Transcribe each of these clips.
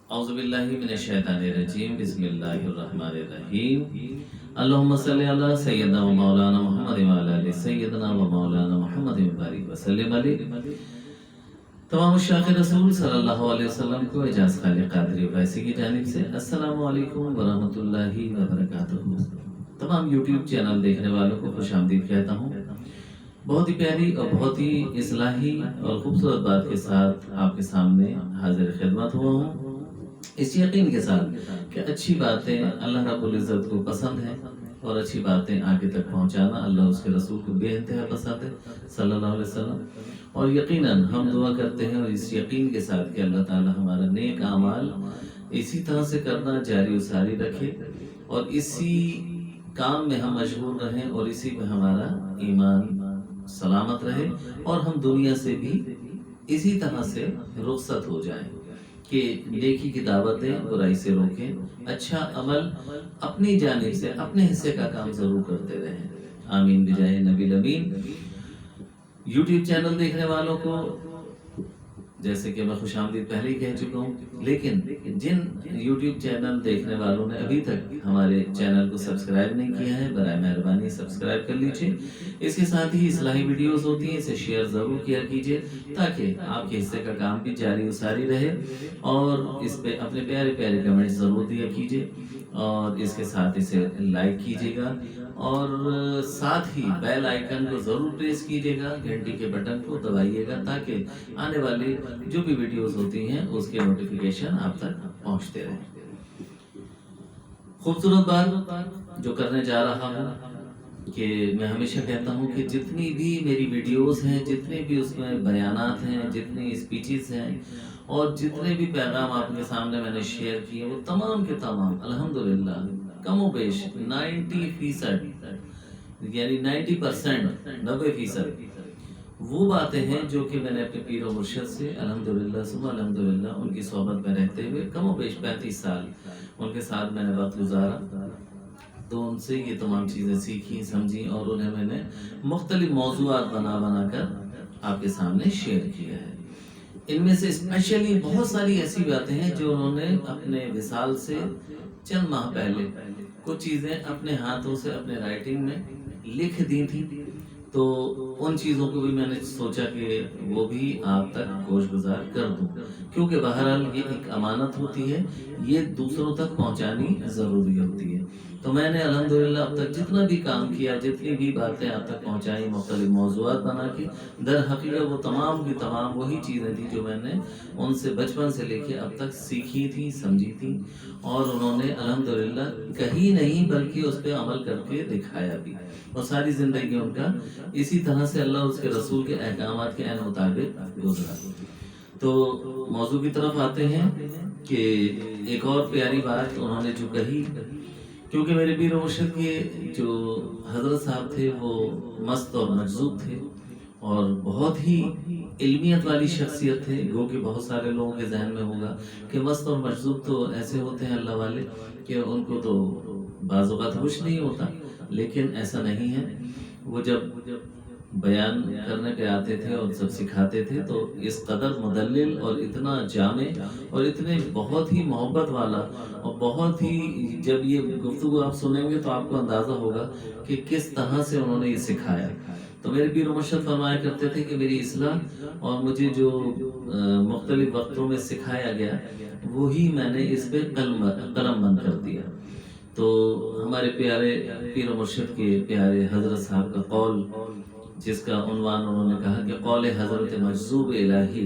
औज़ुबिल्लाहि मिनश्शैतानिर्रजीम बिस्मिल्लाहिर्रहमानिर्रहीम अल्लाहुम्मा सल्लि अला सय्यिदना व मौलाना मुहम्मद व अला आलि सय्यिदना व मौलाना मुहम्मद व बारिक व सल्लिम अलैहि। तमाम शाख रसूल सल्लल्लाहु अलैहि वसल्लम को एजाज़ खालिक़ क़ादिर वैसी की जानिब से अस्सलामु अलैकुम व रहमतुल्लाहि व बरकातुहू। तमाम यूट्यूब चैनल देखने वालों को खुशामदीद कहता हूँ। बहुत ही प्यारी और बहुत ही इस्लाही और खूबसूरत बात के साथ आपके सामने हाजिर खिदमत हुआ हूँ, इस यकीन के साथ कि अच्छी बातें अल्लाह रब्बुल इज़्ज़त को पसंद है और अच्छी बातें आगे तक पहुँचाना अल्लाह उसके रसूल को बेइंतहा पसंद है सल्लल्लाहु अलैहि वसल्लम। और यकीनन हम दुआ करते हैं और इस यकीन के साथ कि अल्लाह ताला हमारा नेक आमाल इसी तरह से करना जारी उसारी रखे और इसी काम में हम मशगूल रहें और इसी में हमारा ईमान सलामत रहे और हम दुनिया से भी इसी तरह से रुखसत हो जाएं कि नेकी की दावत दें, बुराई से रोकें, अच्छा अमल अपनी जानिब से अपने हिस्से का काम जरूर करते रहें। आमीन बिजाए नबी अमीन। यूट्यूब चैनल देखने वालों को जैसे कि मैं खुशामदीद पहले ही कह चुका हूँ, लेकिन जिन यूट्यूब चैनल देखने वालों ने अभी तक हमारे चैनल को सब्सक्राइब नहीं किया है, बराए मेहरबानी सब्सक्राइब कर लीजिए। इसके साथ ही इस्लाही वीडियोस होती हैं, इसे शेयर ज़रूर किया कीजिए ताकि आपके हिस्से का काम भी जारी उसारी रहे और इस पे अपने प्यारे प्यारे कमेंट ज़रूर दिया कीजिए और इसके साथ इसे लाइक कीजिएगा और साथ ही बेल आइकन को ज़रूर प्रेस कीजिएगा, घंटी के बटन को दबाइएगा ताकि आने वाली जो भी वीडियोस होती हैं उसके नोटिफिकेशन आप तक पहुंचते रहे। खूबसूरत बात जो करने जा रहा हूँ कि मैं हमेशा कहता हूँ कि जितनी भी मेरी वीडियोस हैं, जितने भी उसमें बयानात हैं, जितनी स्पीचेस हैं और जितने भी पैगाम आपके सामने मैंने शेयर किए वो तमाम के तमाम अल्हम्दुलिल्लाह कमो बेश 90% यानी 90% 90% वो बातें हैं जो कि मैंने अपने पीर और मुर्शिद से अल्हम्दुलिल्लाह सुबह अल्हम्दुलिल्लाह उनकी सोहबत में रहते हुए कमो बेश 35 साल उनके साथ मैंने वक्त गुजारा, तो उनसे ये तमाम चीज़ें सीखी समझी और उन्हें मैंने मुख्तलिफ मौज़ूआत बना बना कर आपके सामने शेयर किया है। इनमें से स्पेशली बहुत सारी ऐसी बातें हैं जो उन्होंने अपने विसाल से चंद माह पहले कुछ चीज़ें अपने हाथों से अपने राइटिंग में लिख दी थी, तो उन चीज़ों को भी मैंने सोचा कि वो भी आप तक गोशगुजार कर दूं, क्योंकि बहरहाल ये एक अमानत होती है, ये दूसरों तक पहुंचानी ज़रूरी होती है। तो मैंने अल्हम्दुलिल्लाह अब तक जितना भी काम किया, जितनी भी बातें आप तक पहुंचाई मुख्तलिफ मौज़ूआत बना के, दर हकीकत वो तमाम की तमाम वही चीज़ें थी जो मैंने उनसे बचपन से लेके अब तक सीखी थी, समझी थी और उन्होंने अल्हम्दुलिल्लाह कहीं नहीं बल्कि उस पर अमल करके दिखाया भी और सारी ज़िंदगी उनका इसी तरह से अल्लाह उसके रसूल के अहकामात के ऐन मुताबिक गुजरा। तो मौजू की तरफ आते हैं कि एक और प्यारी बात उन्होंने जो कही, क्योंकि मेरे पीर मुर्शिद के जो हजरत साहब थे वो मस्त और मजज़ूब थे और बहुत ही इल्मियत वाली शख्सियत थे। गो कि बहुत सारे लोगों के जहन में होगा कि मस्त और मजज़ूब तो ऐसे होते हैं अल्लाह वाले कि उनको तो बाज़ औक़ात कुछ नहीं होता, लेकिन ऐसा नहीं है। वो जब बयान करने पे आते थे और सब सिखाते थे तो इस कदर मुदल्लिल और इतना जामे और इतने बहुत ही मोहब्बत वाला और बहुत ही, जब ये गुफ्तगू आप सुनेंगे तो आपको अंदाज़ा होगा कि किस तरह से उन्होंने ये सिखाया। तो मेरे पीर मुर्शिद फरमाया करते थे कि मेरी इस्लाह और मुझे जो मुख्तलिफ वक्तों में सिखाया गया वही मैंने इस पे कलम बंद कर दिया। तो हमारे प्यारे पीर मुर्शिद के प्यारे हजरत साहब का कौल, जिसका उन्वान उन्होंने कहा कि कौल हजरत मजज़ूब इलाही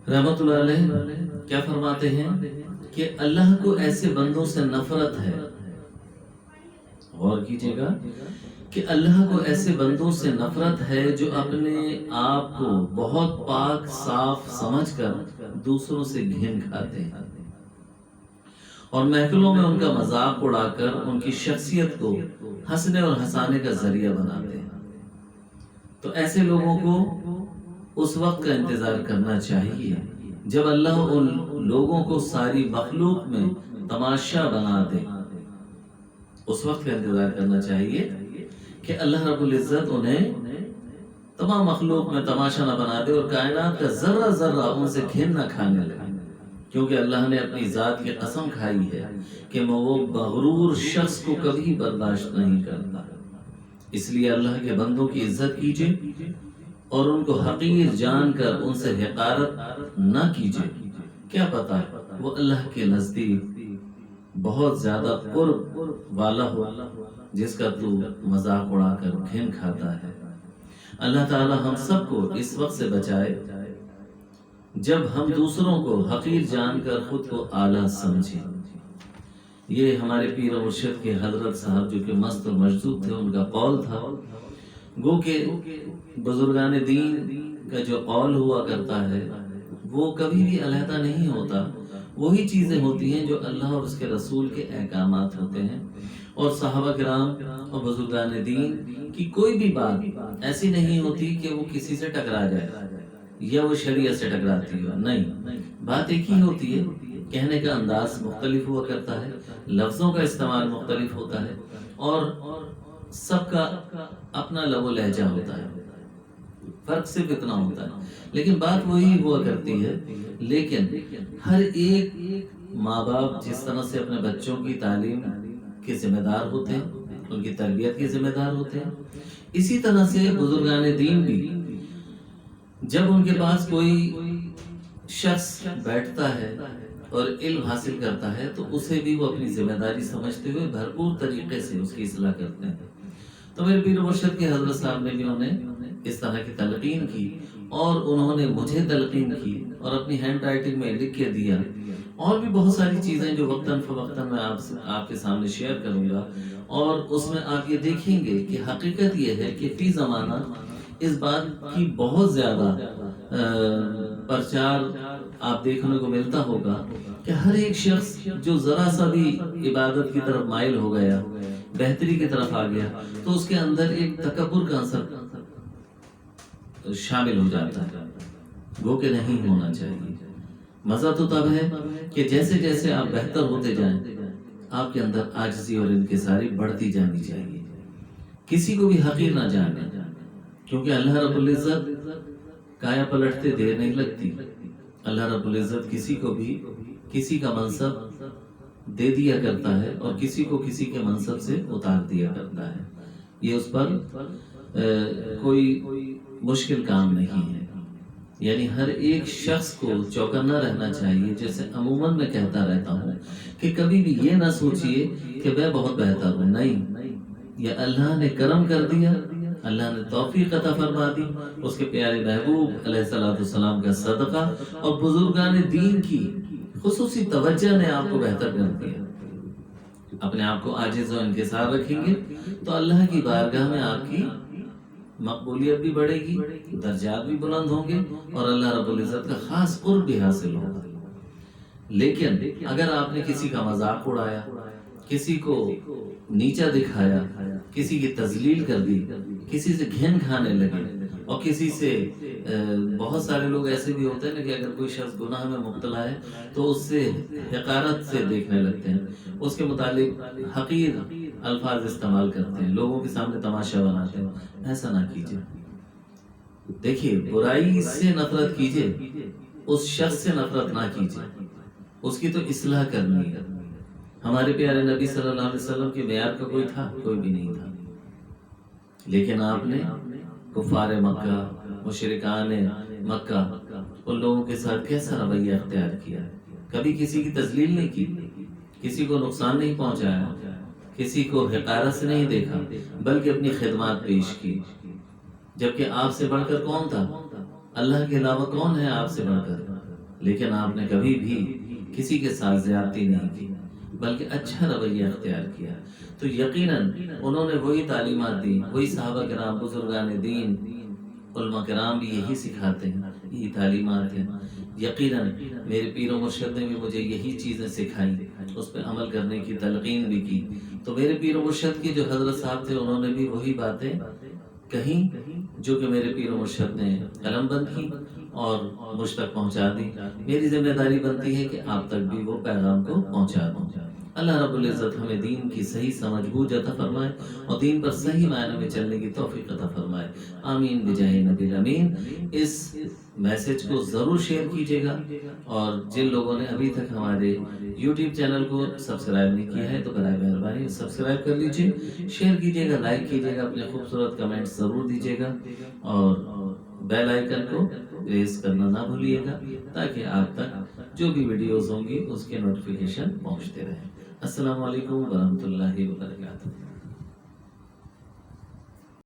रहमतुल्लाह अलैह, क्या फरमाते हैं कि अल्लाह को ऐसे बंदों से नफरत है, गौर कीजिएगा कि अल्लाह को ऐसे बंदों से नफरत है जो अपने आप को बहुत पाक साफ समझकर दूसरों से घिन खाते हैं और महफिलों में उनका मजाक उड़ाकर उनकी शख्सियत को हंसने और हंसाने का जरिया बनाते हैं। तो ऐसे लोगों को उस वक्त का इंतजार करना चाहिए जब अल्लाह उन लोगों को सारी मखलूक में तमाशा बना दे। उस वक्त का इंतजार करना चाहिए कि अल्लाह रब्बुल इज़्ज़त उन्हें तमाम मखलूक में तमाशा न बना दे और कायनात का जर्रा जर्रा उनसे घिन न खाने लगे। کیونکہ اللہ نے اپنی ذات کی قسم کھائی ہے کہ وہ مغرور شخص کو کبھی برداشت نہیں کرتا۔ اس لیے اللہ کے بندوں کی عزت کیجیے اور ان کو حقیر جان کر ان سے حقارت نہ کیجیے۔ کیا پتا وہ اللہ کے نزدیک بہت زیادہ قرب والا ہو جس کا تو مذاق اڑا کر گھن کھاتا ہے۔ اللہ تعالی ہم سب کو اس وقت سے بچائے جب ہم دوسروں کو حقیر جان کر خود کو اعلیٰ سمجھیں۔ یہ ہمارے پیر و مرشد کے حضرت صاحب جو کہ مست و مجذوب تھے، ان کا قول تھا۔ گو کہ بزرگان دین کا جو قول ہوا کرتا ہے وہ کبھی بھی علیحدہ نہیں ہوتا، وہی چیزیں ہوتی ہیں جو اللہ اور اس کے رسول کے احکامات ہوتے ہیں۔ اور صحابہ کرام اور بزرگان دین کی کوئی بھی بات ایسی نہیں ہوتی کہ وہ کسی سے ٹکرا جائے یا وہ شریعت سے ٹکراتی ہو، نہیں، بات ایک ہی ہوتی ہے، کہنے کا انداز مختلف ہوا کرتا ہے، لفظوں کا استعمال مختلف ہوتا ہے، اور سب کا اپنا لب و لہجہ ہوتا ہے، فرق صرف اتنا ہوتا ہے، لیکن بات وہی ہوا کرتی ہے۔ لیکن ہر ایک ماں باپ جس طرح سے اپنے بچوں کی تعلیم کے ذمہ دار ہوتے ہیں، ان کی تربیت کے ذمہ دار ہوتے ہیں، اسی طرح سے بزرگان دین بھی جب ان کے پاس کوئی شخص بیٹھتا ہے اور علم حاصل کرتا ہے تو اسے بھی وہ اپنی ذمہ داری سمجھتے ہوئے بھرپور طریقے سے اس کی اصلاح کرتے ہیں۔ تو میرے پیر مرشد کے حضرت صاحب نے بھی انہیں اس طرح کی تلقین کی، اور انہوں نے مجھے تلقین کی اور اپنی ہینڈ رائٹنگ میں لکھ کے دیا، اور بھی بہت ساری چیزیں جو وقتاً فوقتاً میں آپ کے سامنے شیئر کروں گا، اور اس میں آپ یہ دیکھیں گے کہ حقیقت یہ ہے کہ فی زمانہ اس بات کی بہت زیادہ پرچار آپ دیکھنے کو ملتا ہوگا کہ ہر ایک شخص جو ذرا سا بھی عبادت کی طرف مائل ہو گیا، بہتری کی طرف آ گیا، تو اس کے اندر ایک تکبر کا عنصر شامل ہو جاتا ہے، وہ کہ نہیں ہونا چاہیے۔ مزہ تو تب ہے کہ جیسے جیسے آپ بہتر ہوتے جائیں آپ کے اندر عاجزی اور انکساری بڑھتی جانی چاہیے، کسی کو بھی حقیر نہ جانے، کیونکہ اللہ رب العزت کایا پلٹتے دیر نہیں لگتی۔ اللہ رب العزت کسی کو بھی کسی کا منصب دے دیا کرتا ہے اور کسی کو کسی کے منصب سے اتار دیا کرتا ہے، یہ اس پر کوئی مشکل کام نہیں ہے۔ یعنی ہر ایک شخص کو چوکنا رہنا چاہیے، جیسے عموماً میں کہتا رہتا ہوں کہ کبھی بھی یہ نہ سوچئے کہ میں بہت بہتر ہوں، نہیں، یہ اللہ نے کرم کر دیا، اللہ نے توفیق عطا فرما دی، اس کے پیارے محبوب علیہ السلام کا صدقہ اور بزرگان دین کی خصوصی توجہ نے آپ کو بہتر کر دیا۔ اپنے آپ کو عاجز و انکسار رکھیں گے تو اللہ کی بارگاہ میں آپ کی مقبولیت بھی بڑھے گی، درجات بھی بلند ہوں گے، اور اللہ رب العزت کا خاص قرب بھی حاصل ہوگا۔ لیکن اگر آپ نے کسی کا مذاق اڑایا، کسی کو نیچا دکھایا، کسی کی تذلیل کر دی، کسی سے گھن کھانے لگے، اور کسی سے بہت سارے لوگ ایسے بھی ہوتے ہیں کہ اگر کوئی شخص گناہ میں مبتلا ہے تو اس سے حقارت سے دیکھنے لگتے ہیں، اس کے متعلق حقیر الفاظ استعمال کرتے ہیں، لوگوں کے سامنے تماشا بناتے ہیں۔ ایسا نہ کیجیے۔ دیکھیے، برائی سے نفرت کیجیے، اس شخص سے نفرت نہ کیجیے، اس کی تو اصلاح کرنی ہے۔ ہمارے پیارے نبی صلی اللہ علیہ وسلم کے معیار کا کوئی تھا؟ کوئی بھی نہیں تھا، لیکن آپ نے کفار مکہ، مشرکان مکہ، ان لوگوں کے ساتھ کیسا رویہ اختیار کیا؟ کبھی کسی کی تذلیل نہیں کی، کسی کو نقصان نہیں پہنچایا، کسی کو حقارت سے نہیں دیکھا، بلکہ اپنی خدمات پیش کی۔ جبکہ آپ سے بڑھ کر کون تھا؟ اللہ کے علاوہ کون ہے آپ سے بڑھ کر؟ لیکن آپ نے کبھی بھی کسی کے ساتھ زیادتی نہیں کی، بلکہ اچھا رویہ اختیار کیا۔ تو یقیناً انہوں نے وہی تعلیمات دی، وہی صحابہ کرام، بزرگان دین، علماء کرام بھی یہی سکھاتے ہیں، یہی تعلیمات ہیں۔ یقیناً میرے پیر و مرشد نے بھی مجھے یہی چیزیں سکھائیں، اس پہ عمل کرنے کی تلقین بھی کی۔ تو میرے پیر و مرشد کے جو حضرت صاحب تھے انہوں نے بھی وہی باتیں کہیں جو کہ میرے پیر و مرشد نے قلم بند کی اور مجھ تک پہنچا دی۔ میری ذمہ داری بنتی ہے کہ آپ تک بھی وہ پیغام کو پہنچا دوں۔ اللہ رب العزت ہمیں دین کی صحیح سمجھ بوجھ عطا فرمائے اور دین پر صحیح معنی میں چلنے کی توفیق عطا فرمائے، آمین بجاہ نبی الامین۔ اس میسج کو ضرور شیئر کیجیے گا، اور جن لوگوں نے ابھی تک ہمارے یوٹیوب چینل کو سبسکرائب نہیں کیا ہے تو برائے مہربانی سبسکرائب کر لیجیے، شیئر کیجیے گا، لائک کیجیے گا، اپنے خوبصورت کمنٹ ضرور دیجیے گا، اور بیل آئیکن کو پریس کرنا نہ بھولیے گا تاکہ آپ تک جو بھی ویڈیوز ہوں گی اس کے نوٹیفیکیشن پہنچتے رہیں۔ السلام علیکم ورحمۃ اللہ وبرکاتہ۔